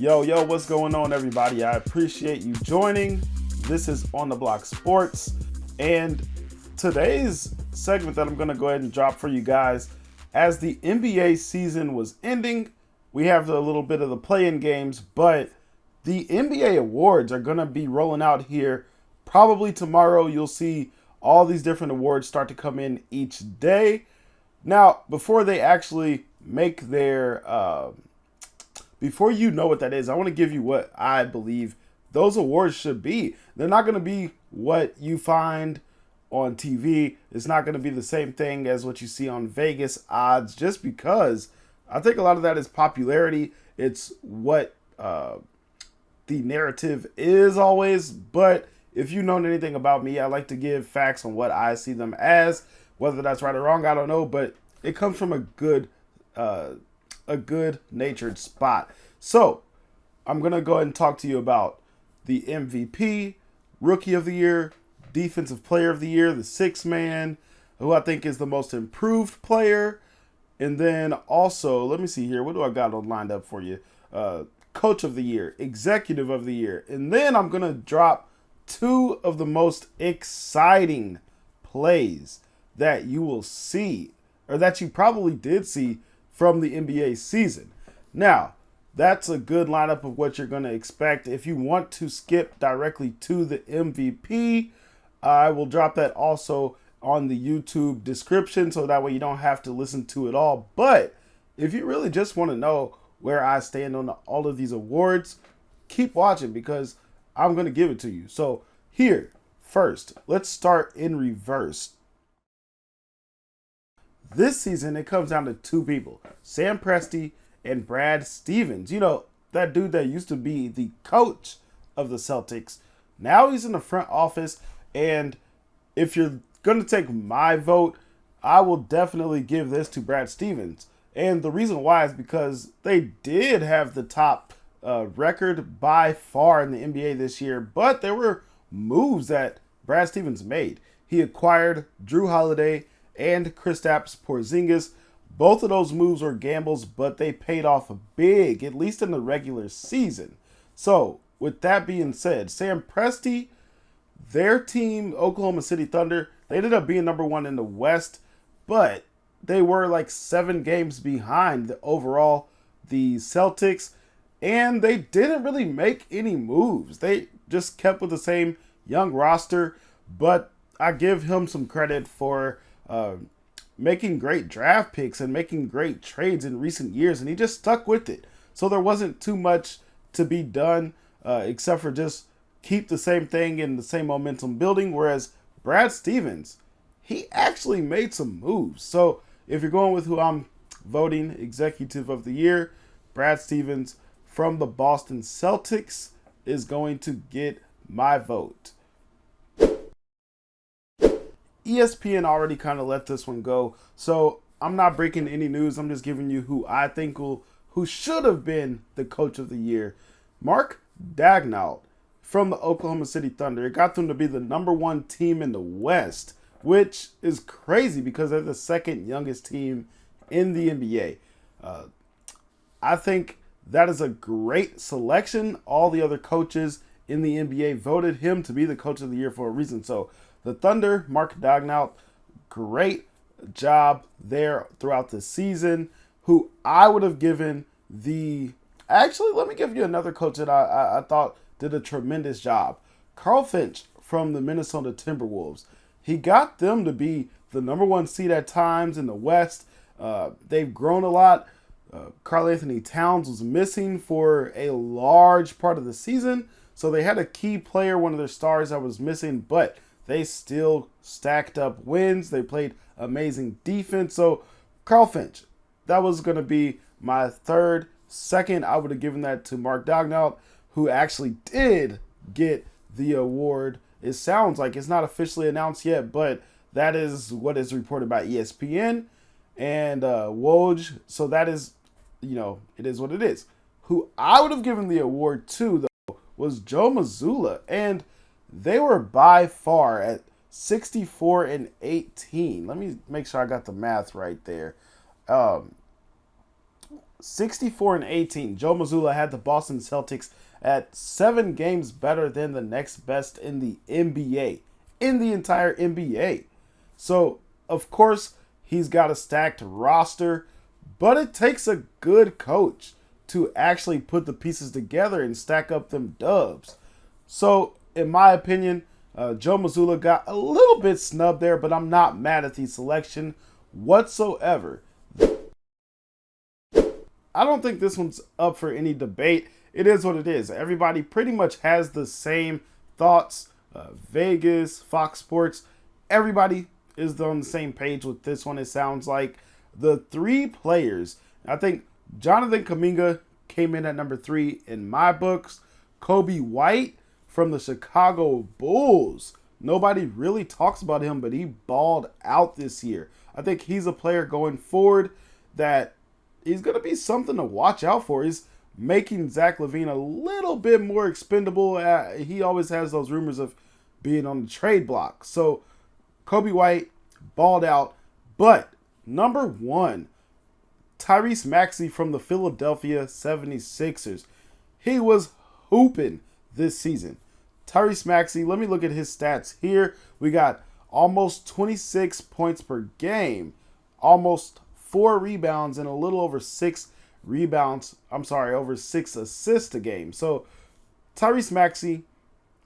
Yo, what's going on, everybody? I appreciate you joining. This is On the Block Sports, and today's segment that I'm going to go ahead and drop for you guys, as the NBA season was ending, we have a little bit of the play-in games, but the NBA awards are going to be rolling out here probably tomorrow. You'll see all these different awards start to come in each day. Now, before they actually make their before you know what that is, I want to give you what I believe those awards should be. They're not going to be what you find on TV. It's not going to be the same thing as what you see on Vegas odds, just because I think a lot of that is popularity. It's what the narrative is always. But if you know anything about me, I like to give facts on what I see them as. Whether that's right or wrong, I don't know, but it comes from a good-natured spot. So I'm going to go ahead and talk to you about the MVP, Rookie of the Year, Defensive Player of the Year, the Sixth Man, who I think is the most improved player. And then also, let me see here. What do I got on lined up for you? Coach of the Year, Executive of the Year. And then I'm going to drop two of the most exciting plays that you will see, or that you probably did see from the NBA season. Now, that's a good lineup of what you're going to expect. If you want to skip directly to the MVP, I will drop that also on the YouTube description, so that way you don't have to listen to it all. But if you really just want to know where I stand on all of these awards, keep watching, because I'm going to give it to you. So here, first, let's start in reverse. This season, it comes down to two people, Sam Presti and Brad Stevens. You know, that dude that used to be the coach of the Celtics. Now he's in the front office, and if you're going to take my vote, I will definitely give this to Brad Stevens. And the reason why is because they did have the top record by far in the NBA this year, but there were moves that Brad Stevens made. He acquired Drew Holiday and Kristaps Porzingis. Both of those moves were gambles, but they paid off big, at least in the regular season. So, with that being said, Sam Presti, their team, Oklahoma City Thunder, they ended up being number one in the West, but they were like 7 games behind the Celtics, and they didn't really make any moves. They just kept with the same young roster, but I give him some credit for making great draft picks and making great trades in recent years, and he just stuck with it. So there wasn't too much to be done except for just keep the same thing and the same momentum building, whereas Brad Stevens, he actually made some moves. So if you're going with who I'm voting Executive of the Year, Brad Stevens from the Boston Celtics is going to get my vote. ESPN already kind of let this one go, so I'm not breaking any news. I'm just giving you who I think who should have been the Coach of the Year. Mark Daigneault from the Oklahoma City Thunder. It got them to be the number one team in the West, which is crazy because they're the second youngest team in the NBA. I think that is a great selection. All the other coaches in the NBA voted him to be the Coach of the Year for a reason. So the Thunder, Mark Daigneault, great job there throughout the season. Who I would have given actually, let me give you another coach that I thought did a tremendous job. Carl Finch from the Minnesota Timberwolves. He got them to be the number one seed at times in the West. They've grown a lot. Karl Anthony Towns was missing for a large part of the season, so they had a key player, one of their stars, that was missing, but they still stacked up wins. They played amazing defense. So Carl Finch, that was going to be my third. Second, I would have given that to Mark Daigneault, who actually did get the award. It sounds like it's not officially announced yet, but that is what is reported by ESPN and Woj. So that is, it is what it is. Who I would have given the award to, though, was Joe Mazzulla. And they were by far at 64-18. Let me make sure I got the math right there. 64-18. Joe Mazzulla had the Boston Celtics at 7 games better than the next best in the NBA, in the entire NBA. So, of course, he's got a stacked roster, but it takes a good coach to actually put the pieces together and stack up them dubs. So, in my opinion, Joe Mazzulla got a little bit snubbed there, but I'm not mad at the selection whatsoever. I don't think this one's up for any debate. It is what it is. Everybody pretty much has the same thoughts. Vegas, Fox Sports, everybody is on the same page with this one. It sounds like the 3 players. I think Jonathan Kuminga came in at number 3 in my books. Kobe White from the Chicago Bulls. Nobody really talks about him, but he balled out this year. I think he's a player going forward that he's going to be something to watch out for. He's making Zach LaVine a little bit more expendable. He always has those rumors of being on the trade block. So Kobe White balled out. But number 1, Tyrese Maxey from the Philadelphia 76ers. He was hooping this season. Tyrese Maxey, let me look at his stats here. We got almost 26 points per game, almost 4 rebounds, and a little over 6 over 6 assists a game. So Tyrese Maxey,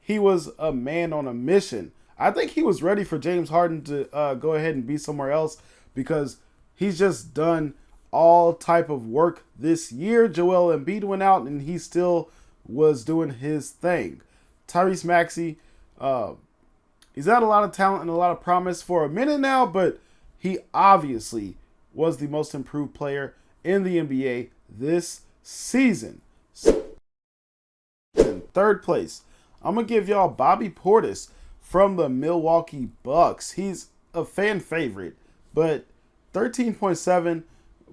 he was a man on a mission. I think he was ready for James Harden to go ahead and be somewhere else because he's just done all type of work this year. Joel Embiid went out and he still was doing his thing. Tyrese Maxey, he's had a lot of talent and a lot of promise for a minute now, but he obviously was the most improved player in the NBA this season. In 3rd place, I'm going to give y'all Bobby Portis from the Milwaukee Bucks. He's a fan favorite, but 13.7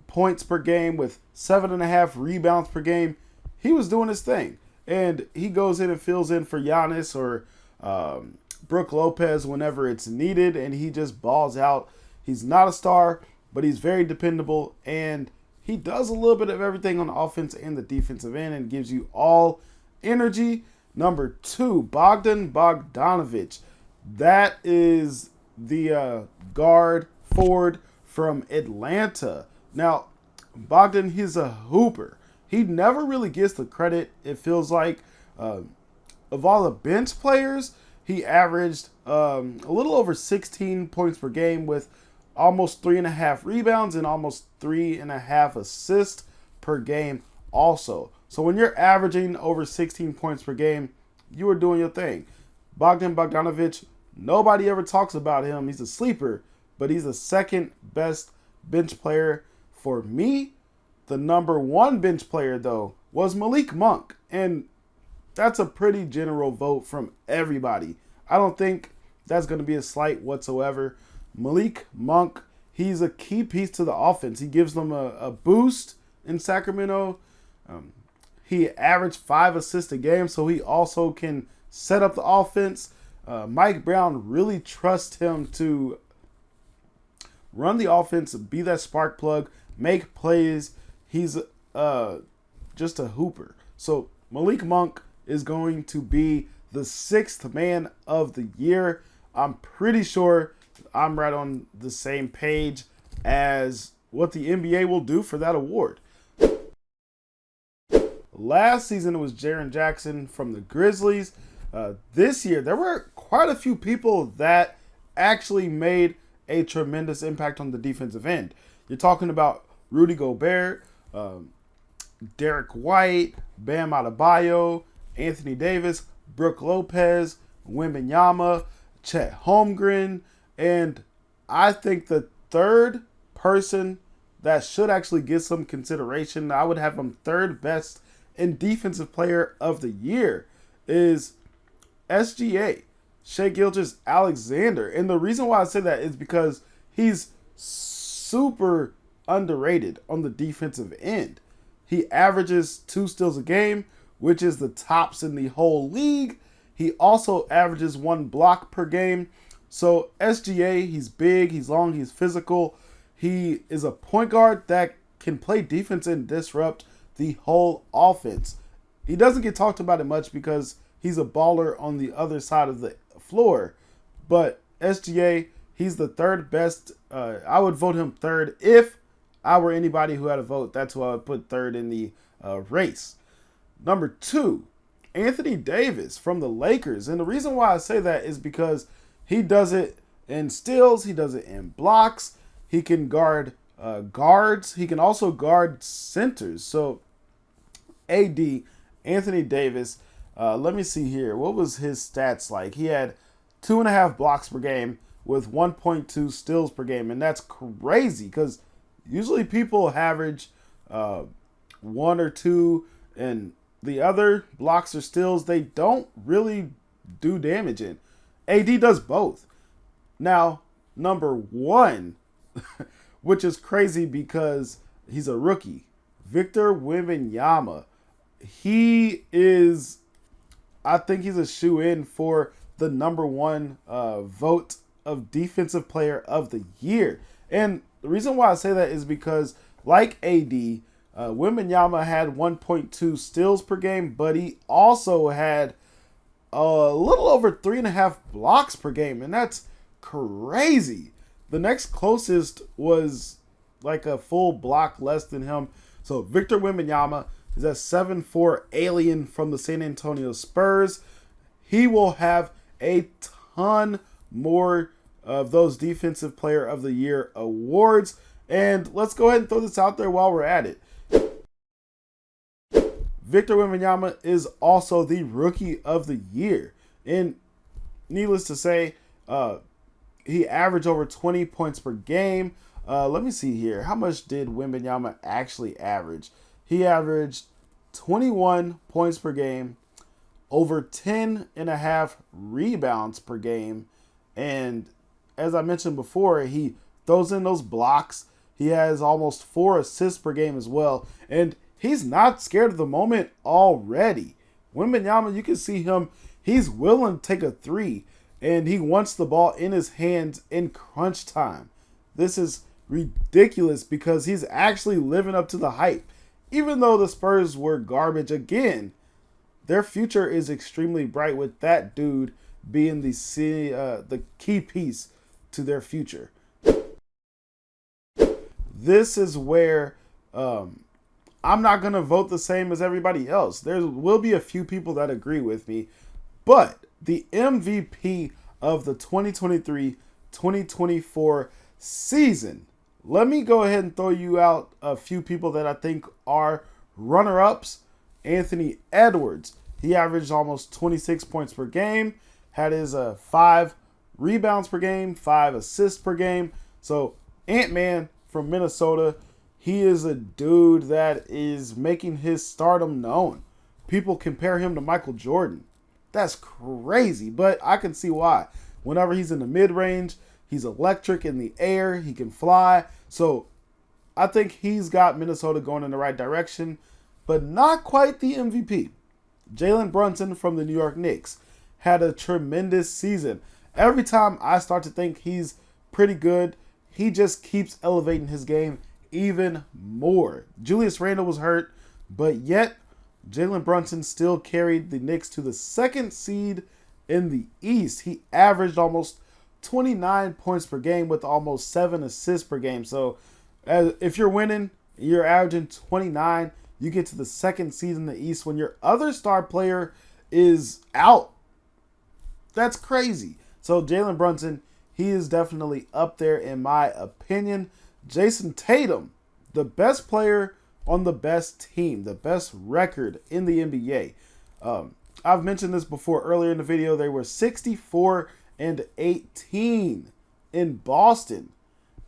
points per game with 7.5 rebounds per game. He was doing his thing. And he goes in and fills in for Giannis or Brook Lopez whenever it's needed, and he just balls out. He's not a star, but he's very dependable, and he does a little bit of everything on the offense and the defensive end and gives you all energy. Number 2, Bogdan Bogdanović. That is the guard forward from Atlanta. Now, Bogdan, he's a hooper. He never really gets the credit, it feels like. Of all the bench players, he averaged a little over 16 points per game with almost 3.5 rebounds and almost 3.5 assists per game also. So when you're averaging over 16 points per game, you are doing your thing. Bogdan Bogdanović, nobody ever talks about him. He's a sleeper, but he's the 2nd best bench player for me. The number 1 bench player, though, was Malik Monk. And that's a pretty general vote from everybody. I don't think that's going to be a slight whatsoever. Malik Monk, he's a key piece to the offense. He gives them a boost in Sacramento. He averaged 5 assists a game, so he also can set up the offense. Mike Brown really trusts him to run the offense, be that spark plug, make plays. He's just a hooper. So Malik Monk is going to be the 6th man of the year. I'm pretty sure I'm right on the same page as what the NBA will do for that award. Last season it was Jaren Jackson from the Grizzlies. This year there were quite a few people that actually made a tremendous impact on the defensive end. You're talking about Rudy Gobert, Derek White, Bam Adebayo, Anthony Davis, Brook Lopez, Wembanyama, Chet Holmgren, and I think the 3rd person that should actually get some consideration, I would have him 3rd best in defensive player of the year, is SGA, Shai Gilgeous-Alexander. And the reason why I say that is because he's super underrated on the defensive end. He averages 2 steals a game, which is the tops in the whole league. He also averages 1 block per game. So SGA, he's big, he's long, he's physical. He is a point guard that can play defense and disrupt the whole offense. He doesn't get talked about it much because he's a baller on the other side of the floor. But SGA, he's the third best. I would vote him third if I were anybody who had a vote. That's who I would put third in the race. Number 2, Anthony Davis from the Lakers. And the reason why I say that is because he does it in steals. He does it in blocks. He can guard guards. He can also guard centers. So AD, Anthony Davis, let me see here. What was his stats like? He had 2.5 blocks per game with 1.2 steals per game. And that's crazy because usually people average 1 or 2, and the other blocks or steals, they don't really do damage in. AD does both. Now, number 1, which is crazy because he's a rookie, Victor Wembanyama. He is, I think he's a shoe-in for the number 1 vote of Defensive Player of the Year. And the reason why I say that is because, like AD, Wembanyama had 1.2 steals per game, but he also had a little over 3.5 blocks per game, and that's crazy. The next closest was like a full block less than him. So Victor Wembanyama is a 7'4" alien from the San Antonio Spurs. He will have a ton more of those Defensive Player of the Year awards. And let's go ahead and throw this out there while we're at it. Victor Wembanyama is also the Rookie of the Year. And needless to say, he averaged over 20 points per game. Let me see here. How much did Wembanyama actually average? He averaged 21 points per game, over 10.5 rebounds per game. And as I mentioned before, he throws in those blocks. He has almost 4 assists per game as well. And he's not scared of the moment already. Wembanyama, you can see him. He's willing to take a 3. And he wants the ball in his hands in crunch time. This is ridiculous because he's actually living up to the hype. Even though the Spurs were garbage again, their future is extremely bright with that dude being the key piece to their future. This is where I'm not going to vote the same as everybody else. There will be a few people that agree with me, but the MVP of the 2023-2024 season, let me go ahead and throw you out a few people that I think are runner-ups. Anthony Edwards. He averaged almost 26 points per game, had his 5 rebounds per game, 5 assists per game. So Ant-Man from Minnesota, he is a dude that is making his stardom known. People compare him to Michael Jordan. That's crazy, but I can see why. Whenever he's in the mid-range, he's electric in the air. He can fly. So I think he's got Minnesota going in the right direction, but not quite the MVP. Jalen Brunson from the New York Knicks had a tremendous season. Every time I start to think he's pretty good, he just keeps elevating his game even more. Julius Randle was hurt, but yet Jalen Brunson still carried the Knicks to the 2nd seed in the East. He averaged almost 29 points per game with almost 7 assists per game. So if you're winning, you're averaging 29. You get to the 2nd seed in the East when your other star player is out. That's crazy. So Jalen Brunson, he is definitely up there in my opinion. Jason Tatum, the best player on the best team, the best record in the NBA. I've mentioned this before earlier in the video. They were 64-18 in Boston.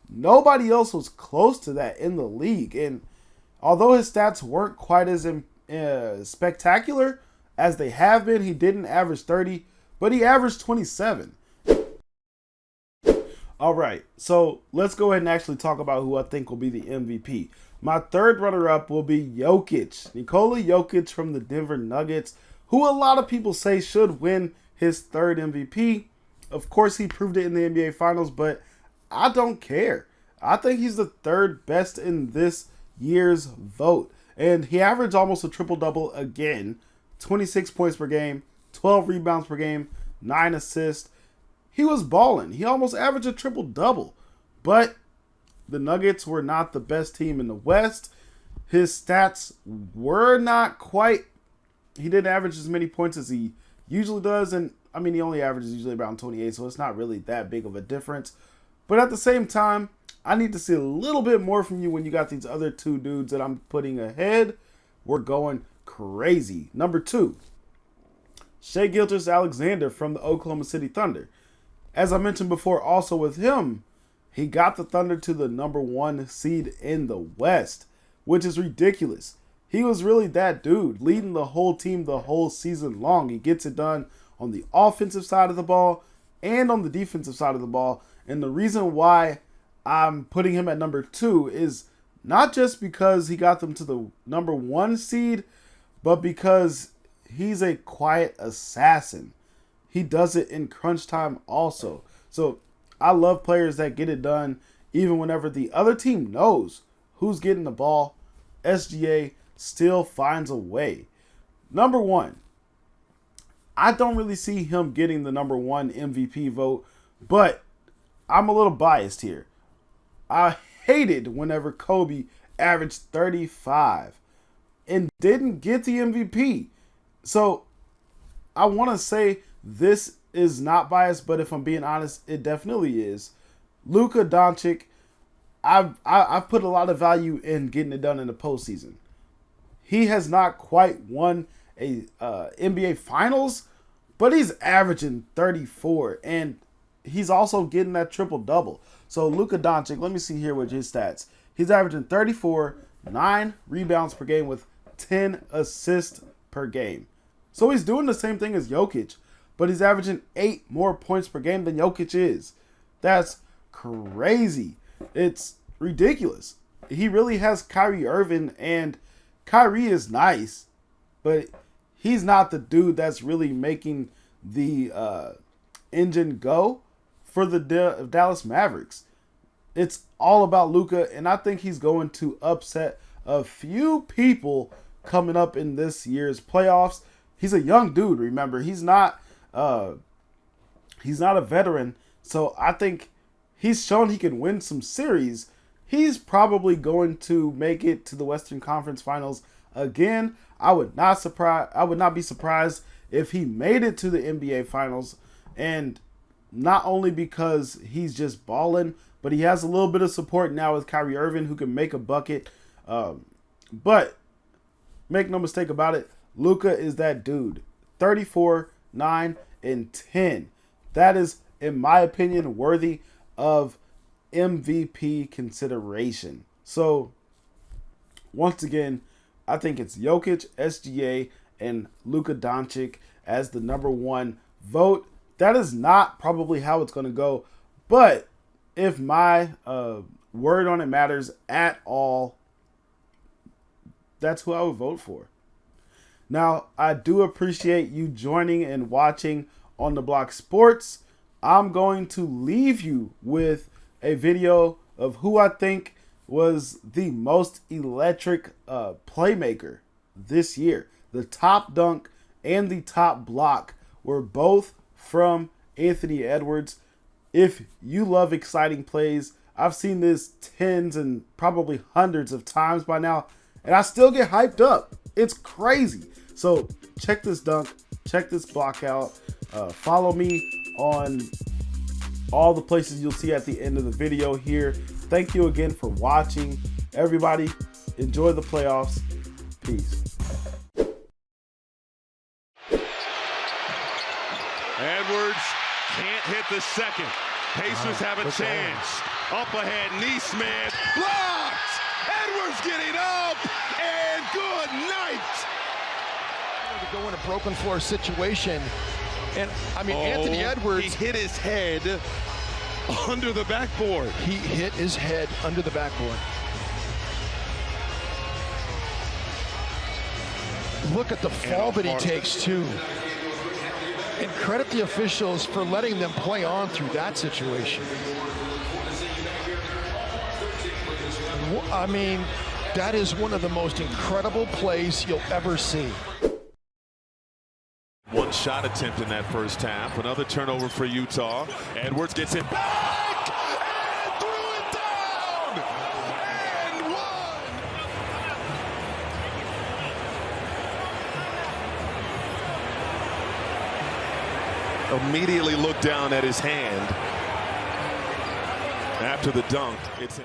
Nobody else was close to that in the league. And although his stats weren't quite as spectacular as they have been, he didn't average 30, but he averaged 27. All right, so let's go ahead and actually talk about who I think will be the MVP. My third runner-up will be Jokic. Nikola Jokic from the Denver Nuggets, who a lot of people say should win his 3rd MVP. Of course, he proved it in the NBA Finals, but I don't care. I think he's the 3rd best in this Year's vote. And he averaged almost a triple-double again. 26 points per game, 12 rebounds per game, 9 assists. He was balling. He almost averaged a triple-double. But the Nuggets were not the best team in the West. His stats were not quite... He didn't average as many points as he usually does. And, I mean, he only averages usually around 28, so it's not really that big of a difference. But at the same time, I need to see a little bit more from you when you got these other two dudes that I'm putting ahead. We're going crazy. Number 2, Shai Gilgeous-Alexander from the Oklahoma City Thunder. As I mentioned before, also with him, he got the Thunder to the number 1 seed in the West, which is ridiculous. He was really that dude, leading the whole team the whole season long. He gets it done on the offensive side of the ball and on the defensive side of the ball. And the reason why I'm putting him at number 2 is not just because he got them to the number 1 seed, but because he's a quiet assassin. He does it in crunch time also. So I love players that get it done even whenever the other team knows who's getting the ball. SGA still finds a way. Number 1, I don't really see him getting the number 1 MVP vote, but I'm a little biased here. I hated whenever Kobe averaged 35 and didn't get the MVP. So I want to say this is not biased, but if I'm being honest, it definitely is. Luka Doncic, I've put a lot of value in getting it done in the postseason. He has not quite won a NBA Finals, but he's averaging 34, and he's also getting that triple-double. So Luka Doncic, let me see here with his stats. He's averaging 34, 9 rebounds per game with 10 assists per game. So he's doing the same thing as Jokic, but he's averaging 8 more points per game than Jokic is. That's crazy. It's ridiculous. He really has Kyrie Irving, and Kyrie is nice, but he's not the dude that's really making the engine go for the Dallas Mavericks. It's all about Luka, and I think he's going to upset a few people coming up in this year's playoffs. He's a young dude, remember. He's not a veteran, so I think he's shown he can win some series. He's probably going to make it to the Western Conference Finals again. I would not be surprised if he made it to the NBA Finals, and not only because he's just balling, but he has a little bit of support now with Kyrie Irving, who can make a bucket. But make no mistake about it, Luka is that dude. 34, 9, and 10. That is, in my opinion, worthy of MVP consideration. So, once again, I think it's Jokic, SGA, and Luka Doncic as the number 1 vote. That is not probably how it's going to go, but if my word on it matters at all, that's who I would vote for. Now, I do appreciate you joining and watching On The Block Sports. I'm going to leave you with a video of who I think was the most electric playmaker this year. The top dunk and the top block were both from Anthony Edwards. If you love exciting plays, I've seen this tens and probably hundreds of times by now, and I still get hyped up. It's crazy. So check this dunk, check this block out. Follow me on all the places you'll see at the end of the video here. Thank you again for watching. Everybody, enjoy the playoffs. Peace. Edwards can't hit the second. Pacers have a chance. Up ahead, Neesmith. Blocked! Edwards getting up, and good night! To go in a broken floor situation. And, I mean, Anthony Edwards... He hit his head under the backboard. He hit his head under the backboard. Look at the fall that he takes, too. And credit the officials for letting them play on through that situation. I mean, That is one of the most incredible plays you'll ever see. One shot attempt in that first half. Another turnover for Utah. Edwards gets it back and threw it down and one. Immediately looked down at his hand after the dunk. It's